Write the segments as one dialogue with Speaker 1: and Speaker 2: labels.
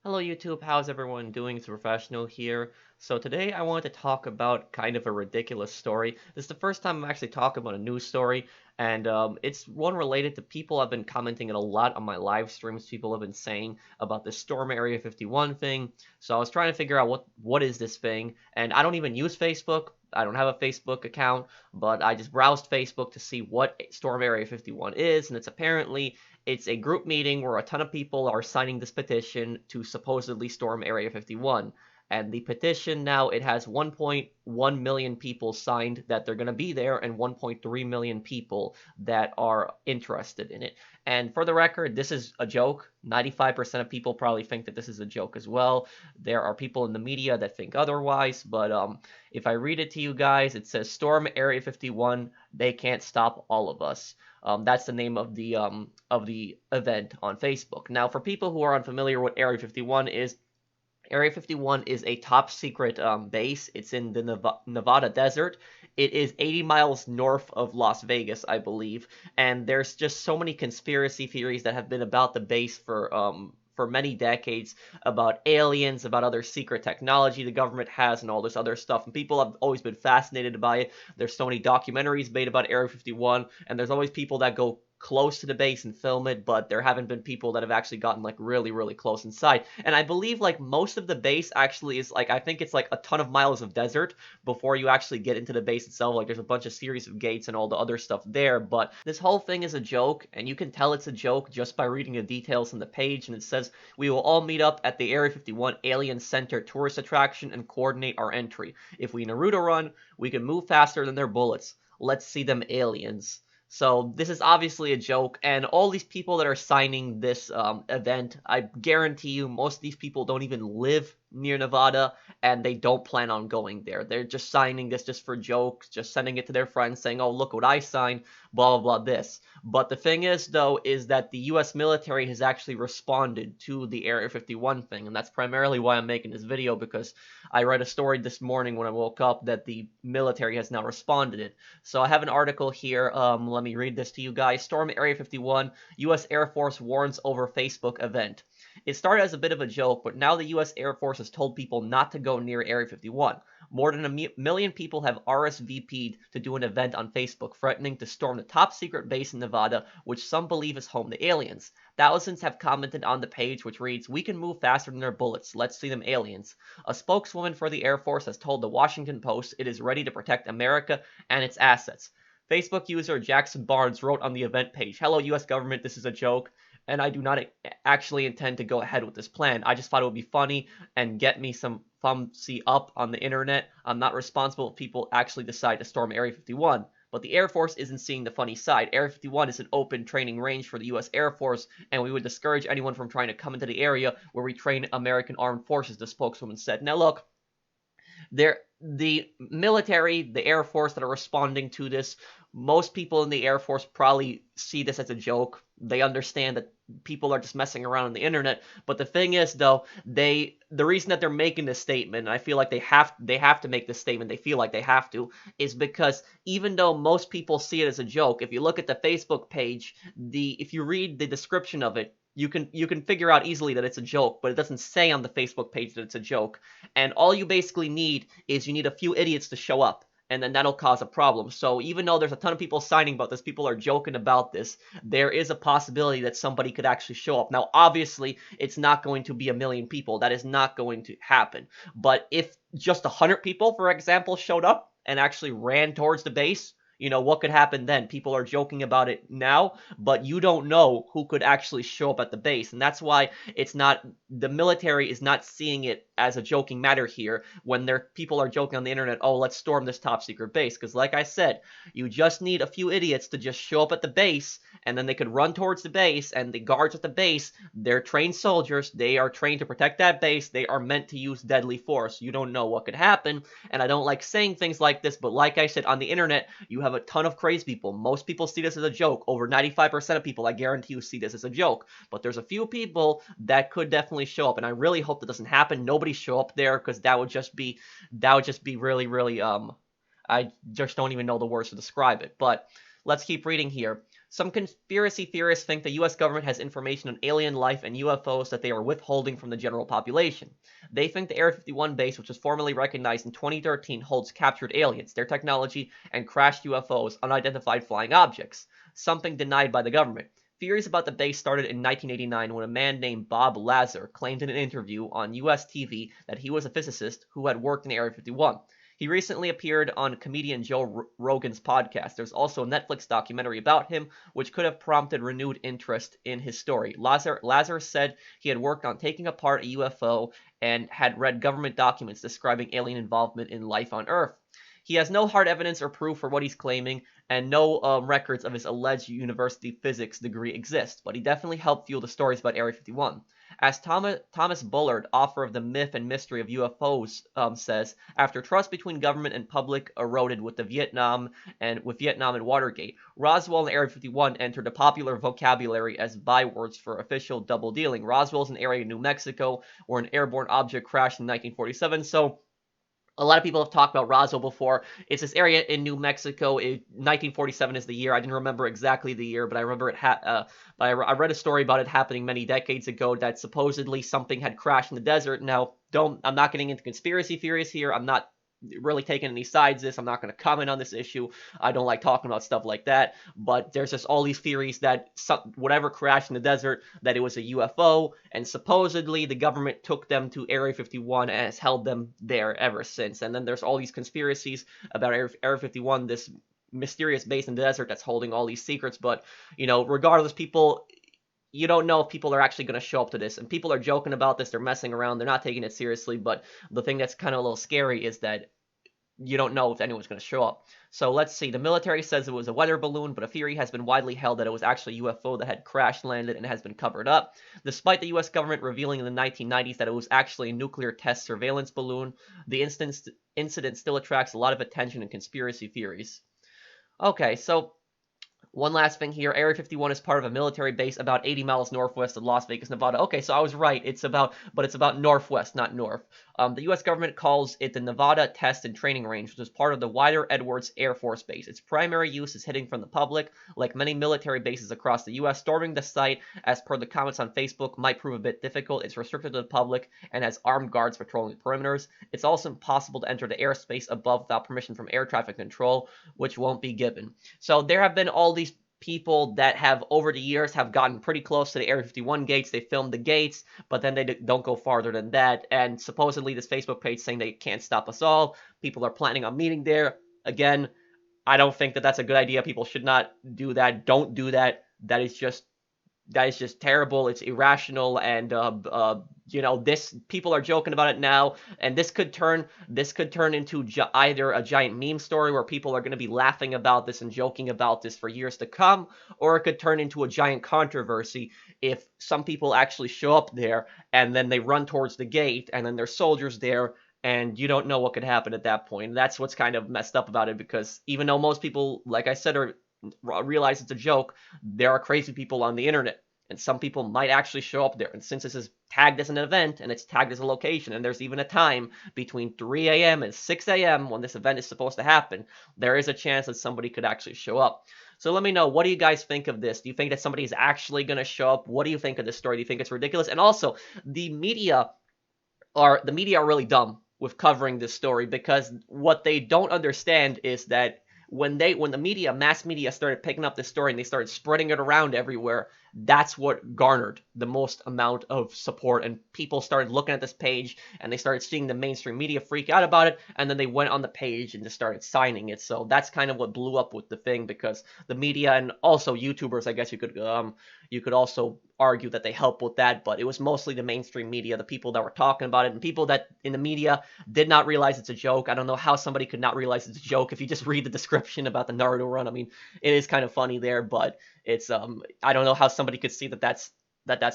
Speaker 1: Hello YouTube, how's everyone doing? It's Professional here. So today I wanted to talk about kind of a ridiculous story. This is the first time I'm actually talking about a news story, and it's one related to people have been commenting it a lot on my live streams. People have been saying about this Storm Area 51 thing. So I was trying to figure out what is this thing, and I don't even use Facebook. I don't have a Facebook account, but I just browsed Facebook to see what Storm Area 51 is, and it's a group meeting where a ton of people are signing this petition to supposedly storm Area 51. And the petition now, it has 1.1 million people signed that they're going to be there and 1.3 million people that are interested in it. And for the record, this is a joke. 95% of people probably think that this is a joke as well. There are people in the media that think otherwise, but if I read it to you guys, it says Storm Area 51, they can't stop all of us. That's the name of the event on Facebook. Now, for people who are unfamiliar with Area 51 is, Area 51 is a top secret base. It's in the Nevada desert. It is 80 miles north of Las Vegas, I believe. And there's just so many conspiracy theories that have been about the base for many decades, about aliens, about other secret technology the government has, and all this other stuff. And people have always been fascinated by it. There's so many documentaries made about Area 51, and there's always people that go close to the base and film it, but there haven't been people that have actually gotten like really, really close inside. And I believe like most of the base actually is like, I think it's like a ton of miles of desert before you actually get into the base itself. Like there's a bunch of series of gates and all the other stuff there, but this whole thing is a joke, and you can tell it's a joke just by reading the details on the page. And it says, we will all meet up at the Area 51 Alien Center tourist attraction and coordinate our entry. If we Naruto run, we can move faster than their bullets. Let's see them aliens. So this is obviously a joke, and all these people that are signing this event, I guarantee you most of these people don't even live near Nevada, and they don't plan on going there. They're just signing this just for jokes, just sending it to their friends saying, oh, look what I signed, blah, blah, blah, this. But the thing is, though, is that the US military has actually responded to the Area 51 thing, and that's primarily why I'm making this video, because I read a story this morning when I woke up that the military has now responded it. So I have an article here, let me read this to you guys. Storm Area 51, US Air Force warns over Facebook event. It started as a bit of a joke, but now the US Air Force has told people not to go near Area 51. More than a million people have RSVP'd to do an event on Facebook, threatening to storm the top secret base in Nevada, which some believe is home to aliens. Thousands have commented on the page, which reads, we can move faster than their bullets, let's see them aliens. A spokeswoman for the Air Force has told the Washington Post it is ready to protect America and its assets. Facebook user Jackson Barnes wrote on the event page, hello US government, this is a joke, and I do not actually intend to go ahead with this plan. I just thought it would be funny and get me some thumbs up on the internet. I'm not responsible if people actually decide to storm Area 51. But the Air Force isn't seeing the funny side. Area 51 is an open training range for the US Air Force, and we would discourage anyone from trying to come into the area where we train American armed forces, the spokeswoman said. Now look, the military, the Air Force that are responding to this, most people in the Air Force probably see this as a joke. They understand that people are just messing around on the internet. But the thing is, though, the reason that they're making this statement, and I feel like they have to make this statement, they feel like they have to, is because even though most people see it as a joke, if you look at the Facebook page, if you read the description of it, you can figure out easily that it's a joke, but it doesn't say on the Facebook page that it's a joke. And all you basically need is you need a few idiots to show up, and then that'll cause a problem. So even though there's a ton of people signing about this, people are joking about this, there is a possibility that somebody could actually show up. Now, obviously, it's not going to be a million people. That is not going to happen. But if just 100 people, for example, showed up and actually ran towards the base, you know, what could happen then? People are joking about it now, but you don't know who could actually show up at the base. And that's why the military is not seeing it as a joking matter here when people are joking on the internet, oh, let's storm this top secret base. Because like I said, you just need a few idiots to just show up at the base, and then they could run towards the base, and the guards at the base, they're trained soldiers. They are trained to protect that base. They are meant to use deadly force. You don't know what could happen, and I don't like saying things like this, but like I said, on the internet, you have a ton of crazy people. Most people see this as a joke. Over 95% of people, I guarantee you, see this as a joke. But there's a few people that could definitely show up, and I really hope that doesn't happen. Nobody show up there, because that would just be really, really I just don't even know the words to describe it. But let's keep reading here. Some conspiracy theorists think the US government has information on alien life and UFOs that they are withholding from the general population. They think the Area 51 base, which was formally recognized in 2013, holds captured aliens, their technology, and crashed UFOs, unidentified flying objects, something denied by the government. Theories about the base started in 1989 when a man named Bob Lazar claimed in an interview on US TV that he was a physicist who had worked in Area 51. He recently appeared on comedian Joe Rogan's podcast. There's also a Netflix documentary about him, which could have prompted renewed interest in his story. Lazar said he had worked on taking apart a UFO and had read government documents describing alien involvement in life on Earth. He has no hard evidence or proof for what he's claiming, and no records of his alleged university physics degree exist, but he definitely helped fuel the stories about Area 51. As Thomas Bullard, author of The Myth and Mystery of UFOs, says, after trust between government and public eroded with Vietnam and Watergate, Roswell and Area 51 entered the popular vocabulary as bywords for official double dealing. Roswell is an area in New Mexico where an airborne object crashed in 1947, so a lot of people have talked about Roswell before. It's this area in New Mexico. 1947 is the year. I didn't remember exactly the year, but I remember I read a story about it happening many decades ago that supposedly something had crashed in the desert. Now, I'm not getting into conspiracy theories here. I'm not really taking any sides this. I'm not going to comment on this issue. I don't like talking about stuff like that, but there's just all these theories that whatever crashed in the desert, that it was a UFO, and supposedly the government took them to Area 51 and has held them there ever since. And then there's all these conspiracies about Area 51, this mysterious base in the desert that's holding all these secrets, but, regardless, you don't know if people are actually going to show up to this. And people are joking about this. They're messing around. They're not taking it seriously. But the thing that's kind of a little scary is that you don't know if anyone's going to show up. So let's see. The military says it was a weather balloon, but a theory has been widely held that it was actually a UFO that had crash landed and has been covered up. Despite the US government revealing in the 1990s that it was actually a nuclear test surveillance balloon, the incident still attracts a lot of attention and conspiracy theories. Okay, so one last thing here, Area 51 is part of a military base about 80 miles northwest of Las Vegas, Nevada. Okay, so I was right. It's about northwest, not north. The U.S. government calls it the Nevada Test and Training Range, which is part of the wider Edwards Air Force Base. Its primary use is hidden from the public. Like many military bases across the U.S., storming the site, as per the comments on Facebook, might prove a bit difficult. It's restricted to the public and has armed guards patrolling the perimeters. It's also impossible to enter the airspace above without permission from air traffic control, which won't be given. So there have been all these people that have over the years have gotten pretty close to the Area 51 gates. They filmed the gates, but then they don't go farther than that. And supposedly this Facebook page saying they can't stop us all. People are planning on meeting there. Again, I don't think that that's a good idea. People should not do that. Don't do that. That is just terrible. It's irrational, and this people are joking about it now, and this could turn into either a giant meme story where people are going to be laughing about this and joking about this for years to come, or it could turn into a giant controversy if some people actually show up there and then they run towards the gate and then there's soldiers there. And you don't know what could happen at that point. That's what's kind of messed up about it, because even though most people, like I said, realize it's a joke, there are crazy people on the internet, and some people might actually show up there. And since this is tagged as an event and it's tagged as a location, and there's even a time between 3 a.m. and 6 a.m. when this event is supposed to happen, there is a chance that somebody could actually show up. So let me know, what do you guys think of this? Do you think that somebody is actually going to show up? What do you think of this story? Do you think it's ridiculous? And also, the media are really dumb with covering this story, because what they don't understand is that when the mass media started picking up this story and they started spreading it around everywhere, that's what garnered the most amount of support, and people started looking at this page and they started seeing the mainstream media freak out about it, and then they went on the page and just started signing it. So that's kind of what blew up with the thing, because the media, and also YouTubers, I guess you could also argue that they help with that, but it was mostly the mainstream media, the people that were talking about it, and people that in the media did not realize it's a joke. I don't know how somebody could not realize it's a joke if you just read the description about the Naruto run. I mean, it is kind of funny there, but it's I don't know how somebody could see that's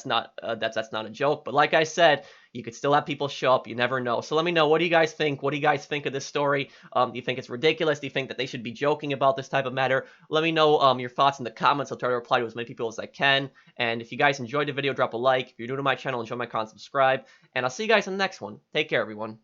Speaker 1: not a joke. But like I said, you could still have people show up. You never know. So let me know, what do you guys think? What do you guys think of this story? Do you think it's ridiculous? Do you think that they should be joking about this type of matter? Let me know your thoughts in the comments. I'll try to reply to as many people as I can. And if you guys enjoyed the video, drop a like. If you're new to my channel, enjoy my content, subscribe. And I'll see you guys in the next one. Take care, everyone.